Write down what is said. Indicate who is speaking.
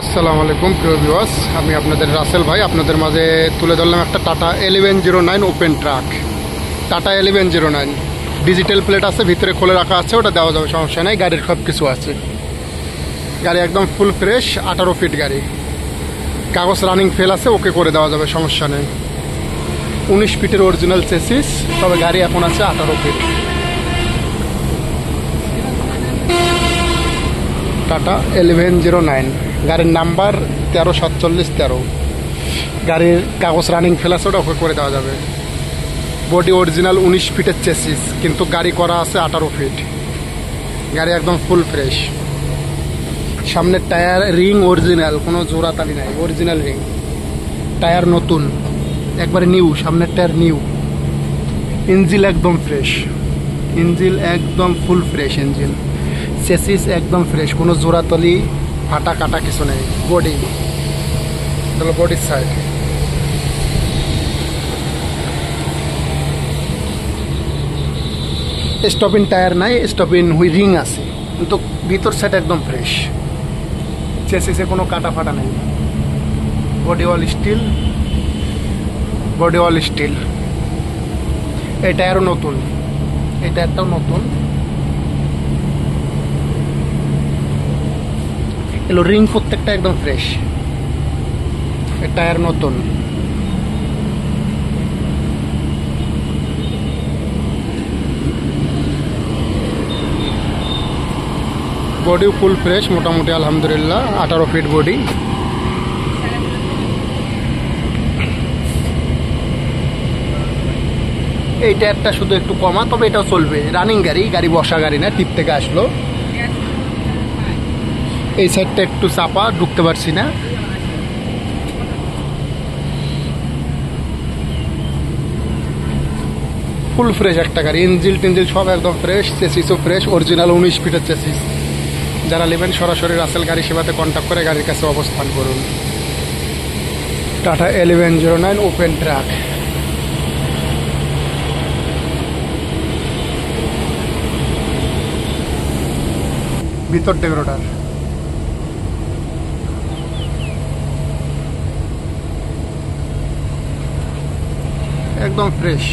Speaker 1: আসসালামু আলাইকুম প্রিয় ভিউয়ার্স, আমি আপনাদের রাসেল ভাই আপনাদের মাঝে তুলে ধরলাম একটা tata 1109 open truck. Tata 1109 digital plate আছে, ভিতরে খুলে রাখা আছে, ওটা দেওয়া যাবে, সমস্যা নেই। গাড়ির সব কিছু আছে, গাড়ি একদম ফুল ফ্রেশ, 18 ফিট গাড়ি, কাগজ রানিং ফেল আছে, ওকে করে দেওয়া যাবে, সমস্যা নেই। 19 ফিটের অরিজিনাল চেসিস, তবে গাড়ি এখন আছে 18 ফিট। টাটা 1109, গাড়ির নাম্বার 134713। গাড়ির কাগজ রানিং ফেল আছে, ওটা ওকে করে দেওয়া যাবে। বডি অরিজিনাল 19 ফিটের চেসিস, কিন্তু গাড়ি করা আছে 18 ফিট। গাড়ি একদম ফুল ফ্রেশ। সামনের টায়ার রিং অরিজিনাল, কোনো জোড়াতালি নাই, অরিজিনাল রিং। টায়ার নতুন, একবারে নিউ, সামনের টায়ার নিউ। ইঞ্জিল একদম ফ্রেশ, ইঞ্জিল একদম ফুল ফ্রেশ ইঞ্জিল। চেসিস একদম ফ্রেশ, কোনো জোড়াতলি ফাটা কাটা কিছু নেই। বডি হলো বডির সাইড। স্টপিন টায়ার নাই, স্টপিন হুই রিং আছে, কিন্তু ভিতর সাইড একদম ফ্রেশ। চেসিসে কোনো কাটা ফাটা নেই। Body all still, body all still. এই টায়ারও নতুন, এই টায়ারটাও নতুন। এলো রিং প্রত্যেকটা একদম ফ্রেশ। এই টায়ার নতুন। বডি ফুল ফ্রেশ মোটামুটি, আলহামদুলিল্লাহ। 18 ফিট বডি। এই টায়ারটা শুধু একটু কমা, তবে এটাও চলবে। রানিং গাড়ি, গাড়ি বসা গাড়ি না, টিপ থেকে আসলো। এই সাইডটা একটু চাপা, ঢুকতে পারছি না। ফুল ফ্রেশ একটা গাড়ি, ইঞ্জিল টিঞ্জিল সব একদম ফ্রেশ। চেসিসও ফ্রেশ, অরিজিনাল 19 ফিটের চেসিস। যারা নেবেন সরাসরি রাসেল গাড়ি সেবাতে কন্ট্যাক্ট করে গাড়ির কাছে অবস্থান করুন। Tata 1109 open truck. ভিতর ডেকোরেটর একদম ফ্রেশ।